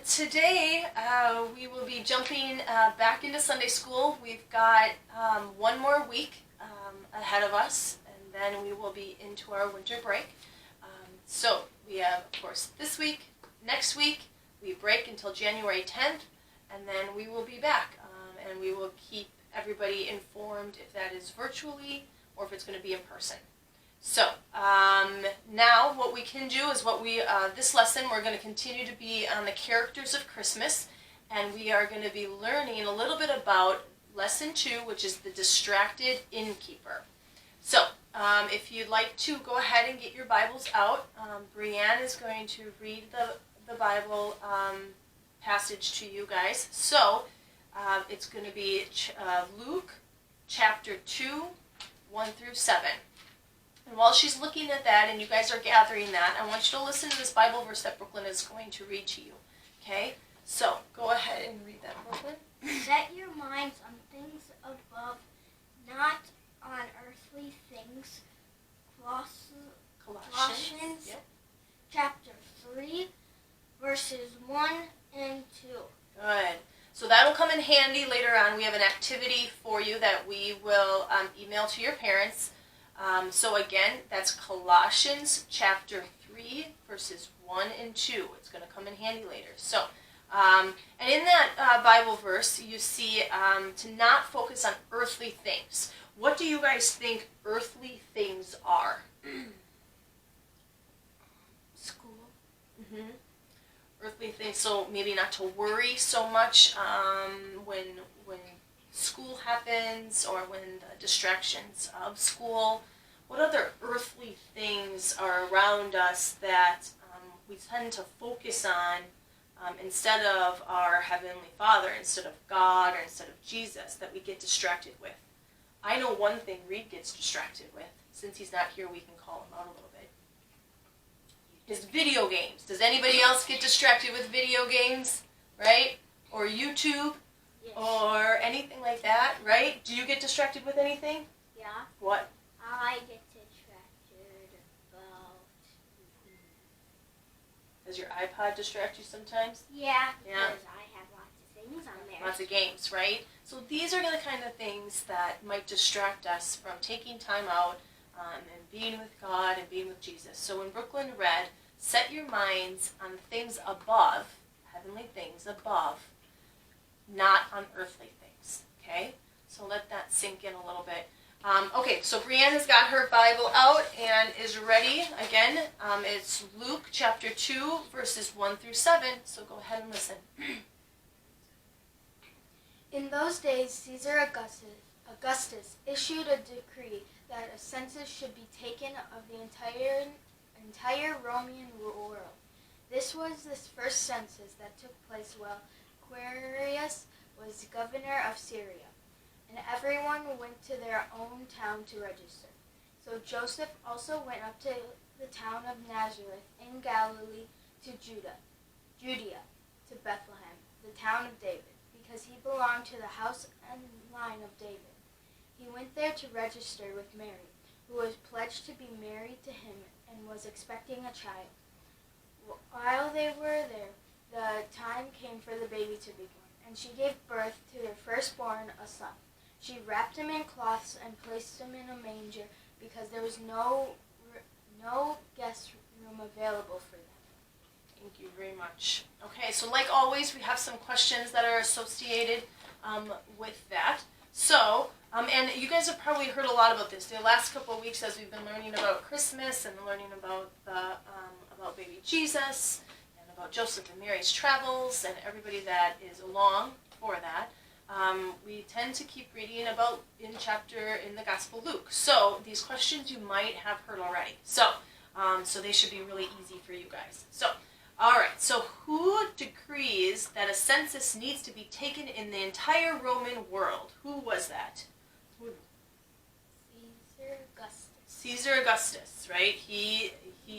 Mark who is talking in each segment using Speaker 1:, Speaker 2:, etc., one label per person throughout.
Speaker 1: Today we will be jumping back into Sunday school. We've got one more week ahead of us, and then we will be into our winter break. So we have, of course, this week, next week, we break until January 10th, and then we will be back, and we will keep everybody informed if that is virtually or if it's going to be in person. So, now what we can do is this lesson we're going to continue to be on the characters of Christmas, and we are going to be learning a little bit about lesson 2, which is the distracted innkeeper. So, if you'd like to go ahead and get your Bibles out, Brianne is going to read the Bible passage to you guys. So, it's going to be Luke chapter 2, 1 through 7. And while she's looking at that and you guys are gathering that, I want you to listen to this Bible verse that Brooklyn is going to read to you. Okay? So, go ahead and read that, Brooklyn.
Speaker 2: Set your minds on things above, not on earthly things. Colossians
Speaker 1: yep.
Speaker 2: chapter 3, verses 1 and 2.
Speaker 1: Good. So that'll come in handy later on. We have an activity for you that we will email to your parents. So again, that's Colossians chapter 3, verses 1 and 2. It's going to come in handy later. So, and in that Bible verse, you see to not focus on earthly things. What do you guys think earthly things are?
Speaker 2: School.
Speaker 1: Mm-hmm. Earthly things, so maybe not to worry so much when school happens or when the distractions of school. What other earthly things are around us that we tend to focus on instead of our Heavenly Father, instead of God, or instead of Jesus, that we get distracted with? I know one thing Reed gets distracted with. Since he's not here, we can call him out a little bit. His video games. Does anybody else get distracted with video games? Right? Or YouTube?
Speaker 2: Yes.
Speaker 1: Or anything like that, right? Do you get distracted with anything?
Speaker 2: Yeah.
Speaker 1: What?
Speaker 2: I get distracted about...
Speaker 1: Does your iPod distract you sometimes?
Speaker 2: Yeah,
Speaker 1: Yeah.
Speaker 2: because I have lots of things on there.
Speaker 1: Lots of games, right? So these are the kind of things that might distract us from taking time out and being with God and being with Jesus. So when Brooklyn read, set your minds on things above, heavenly things above, not on earthly things, okay? So let that sink in a little bit. Okay, so Brianne has got her Bible out and is ready. Again, it's Luke chapter 2, verses 1 through 7, so go ahead and listen.
Speaker 3: In those days, Caesar Augustus issued a decree that a census should be taken of the entire Roman world. This was the first census that took place while Quirinius was governor of Syria, and everyone went to their own town to register. So Joseph also went up to the town of Nazareth in Galilee to Judea, to Bethlehem, the town of David, because he belonged to the house and line of David. He went there to register with Mary, who was pledged to be married to him and was expecting a child. While they were there, the time came for the baby to be born, and she gave birth to their firstborn, a son. She wrapped him in cloths and placed him in a manger because there was no guest room available for them.
Speaker 1: Thank you very much. Okay, so like always, we have some questions that are associated with that. So, and you guys have probably heard a lot about this the last couple of weeks as we've been learning about Christmas and learning about about baby Jesus and about Joseph and Mary's travels and everybody that is along for that. We tend to keep reading about in the Gospel Luke. So these questions you might have heard already. So they should be really easy for you guys. So, all right. So who decrees that a census needs to be taken in the entire Roman world? Who was that?
Speaker 3: Caesar Augustus.
Speaker 1: Caesar Augustus, right? He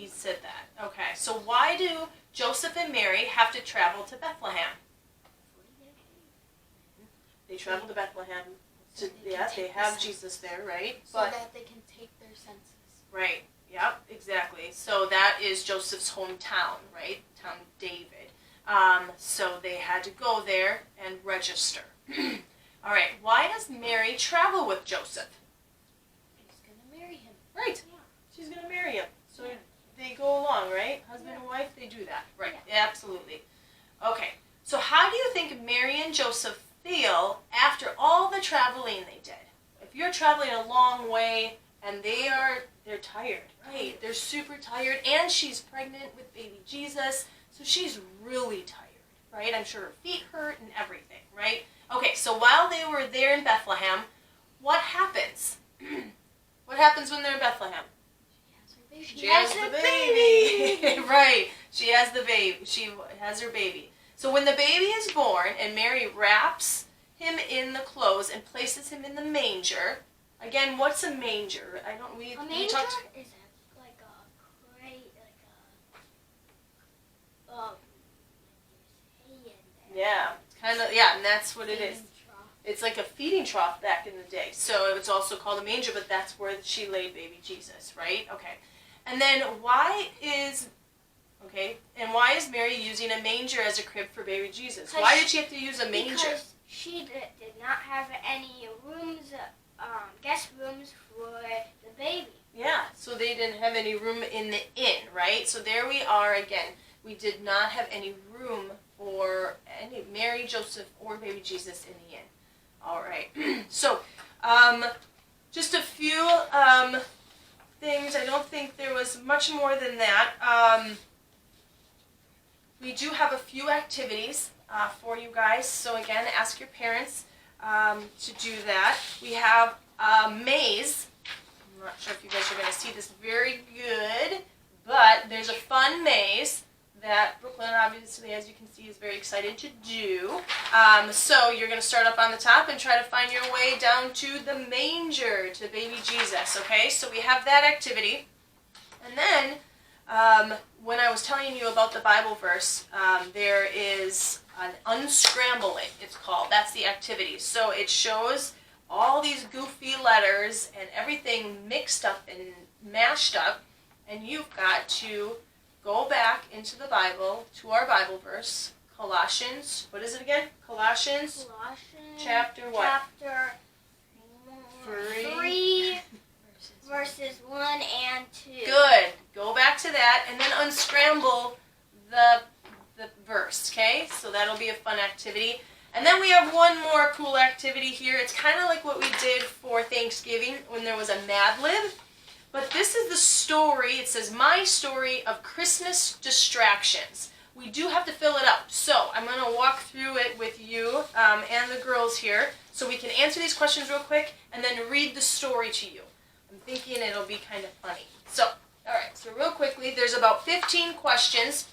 Speaker 1: said that. Okay. So why do Joseph and Mary have to travel to Bethlehem? They travel to Bethlehem. They have Jesus there, right?
Speaker 3: So that they can take their census.
Speaker 1: Right. Yep, exactly. So that is Joseph's hometown, right? Town of David. So they had to go there and register. All right, why does Mary travel with Joseph?
Speaker 3: He's gonna marry him.
Speaker 1: Right, she's going to marry him. So they go along, right? Husband and wife, they do that. Right, absolutely. Okay, so how do you think Mary and Joseph feel after all the traveling they did? If you're traveling a long way and they're tired, right? They're super tired, and she's pregnant with baby Jesus, so she's really tired, right? I'm sure her feet hurt and everything, right? Okay, so while they were there in Bethlehem, what happens? What happens when they're in Bethlehem? She has the baby. Right. She has the baby. She has her baby. So when the baby is born and Mary wraps him in the clothes and places him in the manger. Again, what's a manger?
Speaker 2: A manger is like a crate, like a hay in there.
Speaker 1: Yeah, it's kind of, and that's what it is. It's like a feeding trough back in the day. So it's also called a manger, but that's where she laid baby Jesus, right? Okay. And then why is Mary using a manger as a crib for baby Jesus? Why did she have to use a manger?
Speaker 2: Because she did not have any rooms, guest rooms for the baby.
Speaker 1: Yeah, so they didn't have any room in the inn, right? So there we are again. We did not have any room for any Mary, Joseph, or baby Jesus in the inn. All right. So, just a few things. I don't think there was much more than that. We do have a few activities for you guys. So again, ask your parents to do that. We have a maze. I'm not sure if you guys are going to see this very good, but there's a fun maze that Brooklyn, obviously, as you can see, is very excited to do. So you're going to start up on the top and try to find your way down to the manger, to baby Jesus, okay? So we have that activity. And then, when I was telling you about the Bible verse, there is an unscrambling, it's called. That's the activity. So it shows all these goofy letters and everything mixed up and mashed up, and you've got to go back into the Bible to our Bible verse, Colossians. What is it again? Colossians chapter what?
Speaker 2: Chapter 3, verses 1 and 2.
Speaker 1: Good. Go back to that and then unscramble the verse, okay? So that'll be a fun activity. And then we have one more cool activity here. It's kind of like what we did for Thanksgiving when there was a Mad Lib. But this is the story. It says, My Story of Christmas Distractions. We do have to fill it out. So I'm going to walk through it with you and the girls here so we can answer these questions real quick and then read the story to you. I'm thinking it'll be kind of funny. So, all right. So real quickly, there's about 15 questions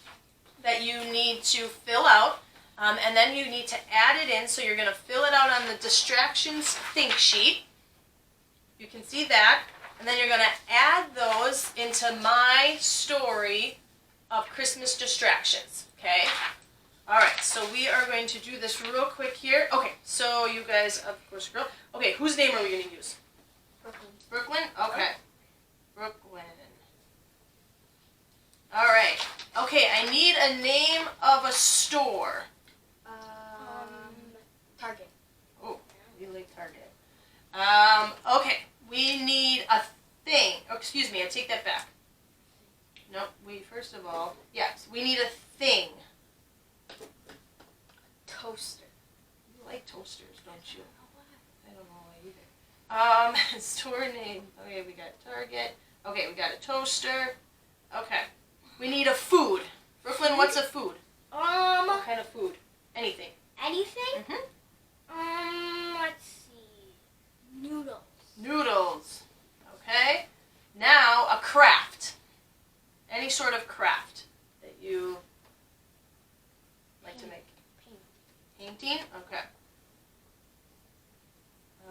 Speaker 1: that you need to fill out. And then you need to add it in. So you're going to fill it out on the distractions think sheet. You can see that. And then you're going to add those into my story of Christmas distractions, okay? All right, so we are going to do this real quick here. Okay, so you guys, of course, girl. Okay, whose name are we going to use?
Speaker 3: Brooklyn.
Speaker 1: Brooklyn? Okay. Brooklyn. All right. Okay, I need a name of a store.
Speaker 3: Target.
Speaker 1: Oh, you like Target. Okay. We need a thing. Oh, excuse me, I take that back. Nope, first of all, yes, we need a thing.
Speaker 3: Toaster.
Speaker 1: You like toasters, don't you? I don't know why either. Store name. Okay, we got Target. Okay, we got a toaster. Okay. We need a food. Brooklyn, what's a food? What kind of food? Anything.
Speaker 2: Anything?
Speaker 1: Mm-hmm.
Speaker 2: Let's see. Noodles.
Speaker 1: Noodles. Okay. Now, a craft. Any sort of craft that you like to make. Painting? Okay.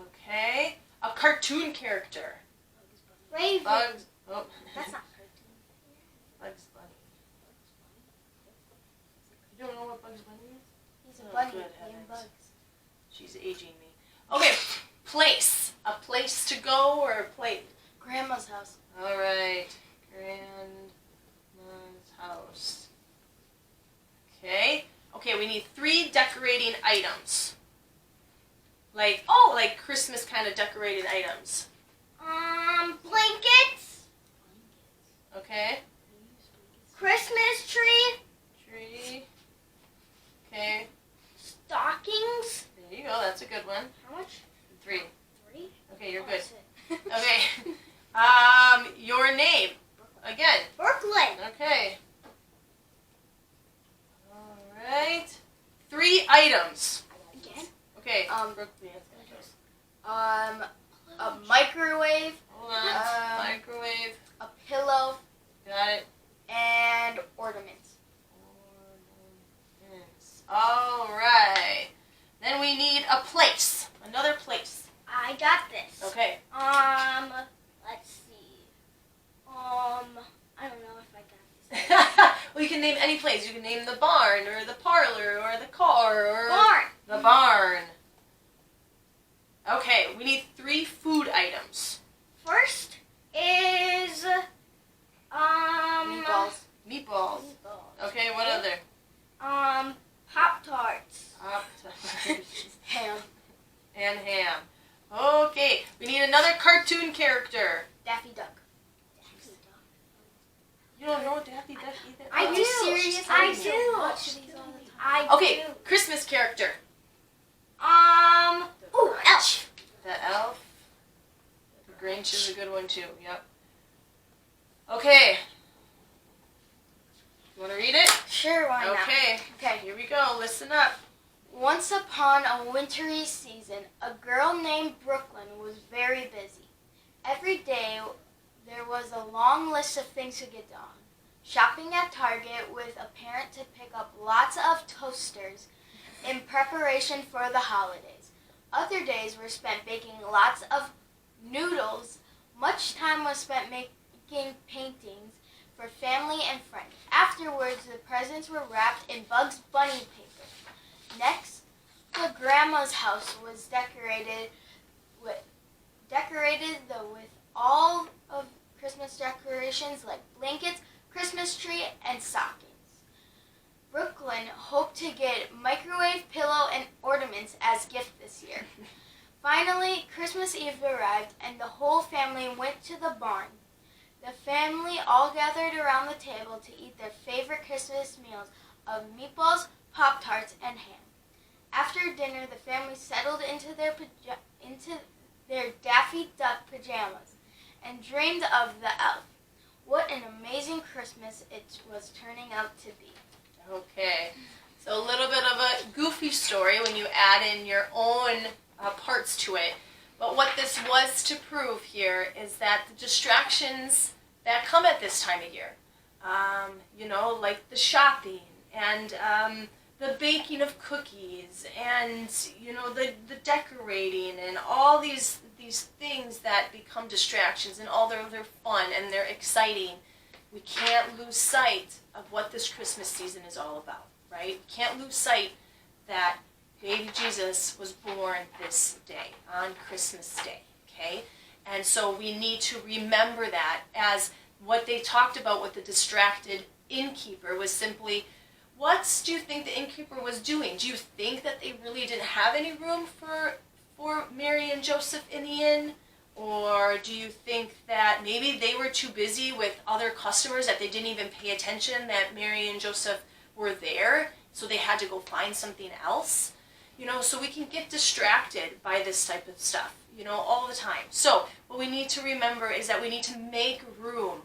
Speaker 1: Okay. A cartoon character.
Speaker 2: Raven.
Speaker 1: Bugs. Oh.
Speaker 2: That's not cartoon.
Speaker 1: Bugs Bunny. You don't know what Bugs Bunny is?
Speaker 3: He's a
Speaker 1: Oh,
Speaker 3: bunny
Speaker 1: good
Speaker 3: named
Speaker 1: heavens.
Speaker 3: Bugs.
Speaker 1: She's aging me. Okay. Place. A place to go or a place?
Speaker 3: Grandma's house.
Speaker 1: All right. Grandma's house. Okay. Okay, we need 3 decorating items. Like Christmas kind of decorated items.
Speaker 2: Blankets,
Speaker 1: Okay.
Speaker 2: Christmas tree,
Speaker 1: Tree. Okay.
Speaker 2: stockings.
Speaker 1: There you go. That's a good one.
Speaker 2: How much?
Speaker 1: 3.
Speaker 2: 3?
Speaker 1: Okay, you're
Speaker 2: Oh,
Speaker 1: good.
Speaker 2: that's it.
Speaker 1: Okay. Your name. Again.
Speaker 2: Brooklyn.
Speaker 1: Okay. All right. 3 items.
Speaker 3: Again?
Speaker 1: Okay.
Speaker 3: Um,
Speaker 1: Brooklyn, that's gonna go.
Speaker 3: A microwave,
Speaker 1: Hold on. Microwave.
Speaker 3: a pillow,
Speaker 1: Got it.
Speaker 3: and ornaments.
Speaker 1: Ornaments. All right. Then we need a place. Another place.
Speaker 2: I got this.
Speaker 1: Okay.
Speaker 2: Let's see. I don't know if I got this.
Speaker 1: Well, you can name any place. You can name the barn or the parlor or the car or
Speaker 2: Barn.
Speaker 1: the barn. Okay, we need 3 food items.
Speaker 2: First is
Speaker 3: Meatballs.
Speaker 1: Meatballs. Okay, what other?
Speaker 2: Pop-Tarts.
Speaker 1: Pop-Tarts.
Speaker 3: Ham.
Speaker 1: And ham. Okay, we need another cartoon character.
Speaker 3: Daffy Duck.
Speaker 1: You don't know Daffy Duck either?
Speaker 2: I
Speaker 3: Are
Speaker 2: do.
Speaker 3: you serious?
Speaker 2: I
Speaker 3: used to
Speaker 2: do.
Speaker 3: watch these all the time.
Speaker 2: I
Speaker 1: Okay,
Speaker 2: do.
Speaker 1: Christmas character.
Speaker 2: Elf.
Speaker 1: The elf. The Grinch is a good one too. Yep. Okay. You want to read it?
Speaker 3: Sure, why not?
Speaker 1: Okay.
Speaker 3: Okay.
Speaker 1: Here we go. Listen up.
Speaker 3: Once upon a wintry season, a girl named Brooklyn was very busy. Every day, there was a long list of things to get done. Shopping at Target with a parent to pick up lots of toasters in preparation for the holidays. Other days were spent baking lots of noodles. Much time was spent making paintings for family and friends. Afterwards, the presents were wrapped in Bugs Bunny paper. Next, the grandma's house was decorated with all of Christmas decorations like blankets, Christmas tree, and stockings. Brooklyn hoped to get microwave, pillow, and ornaments as gift this year. Finally, Christmas Eve arrived, and the whole family went to the barn. The family all gathered around the table to eat their favorite Christmas meals of meatballs, Pop-Tarts, and ham. After dinner, the family settled into their Daffy Duck pajamas and dreamed of the elf. What an amazing Christmas it was turning out to be.
Speaker 1: Okay. So a little bit of a goofy story when you add in your own parts to it. But what this was to prove here is that the distractions that come at this time of year, like the shopping and the baking of cookies and, the decorating and all these things that become distractions and all they're fun and they're exciting. We can't lose sight of what this Christmas season is all about, right? We can't lose sight that baby Jesus was born this day, on Christmas Day, okay? And so we need to remember that, as what they talked about with the distracted innkeeper was simply, what do you think the innkeeper was doing? Do you think that they really didn't have any room for Mary and Joseph in the inn? Or do you think that maybe they were too busy with other customers that they didn't even pay attention that Mary and Joseph were there, so they had to go find something else? So we can get distracted by this type of stuff, all the time. So what we need to remember is that we need to make room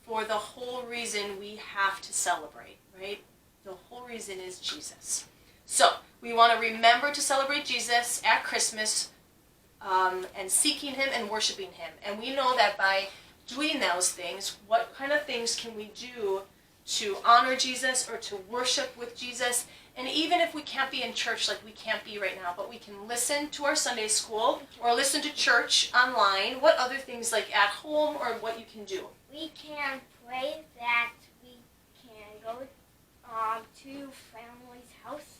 Speaker 1: for the whole reason we have to celebrate, right? The whole reason is Jesus. So we want to remember to celebrate Jesus at Christmas, and seeking him and worshiping him. And we know that by doing those things, what kind of things can we do to honor Jesus or to worship with Jesus? And even if we can't be in church like we can't be right now, but we can listen to our Sunday school or listen to church online, what other things like at home or what you can do?
Speaker 2: We can pray that we can go to families' houses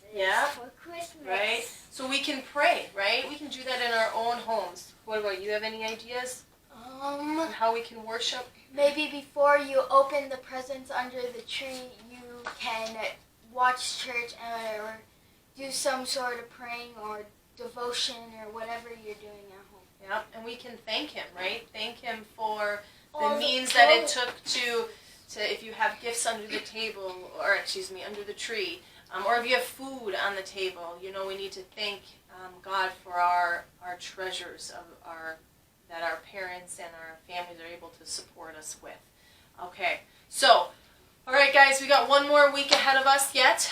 Speaker 2: for Christmas.
Speaker 1: Right? So we can pray, right? We can do that in our own homes. What about you? Have any ideas on how we can worship?
Speaker 3: Maybe before you open the presents under the tree, you can watch church or do some sort of praying or devotion or whatever you're doing at home.
Speaker 1: Yep, and we can thank him, right? Thank him for the
Speaker 2: All the
Speaker 1: means that it
Speaker 2: clothes.
Speaker 1: took to if you have gifts under the table, or under the tree, or if you have food on the table, we need to thank God for our treasures that our parents and our families are able to support us with. Okay, so, all right, guys, we got one more week ahead of us yet.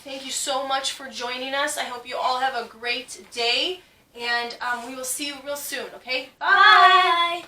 Speaker 1: Thank you so much for joining us. I hope you all have a great day, and we will see you real soon, okay? Bye!
Speaker 2: Bye.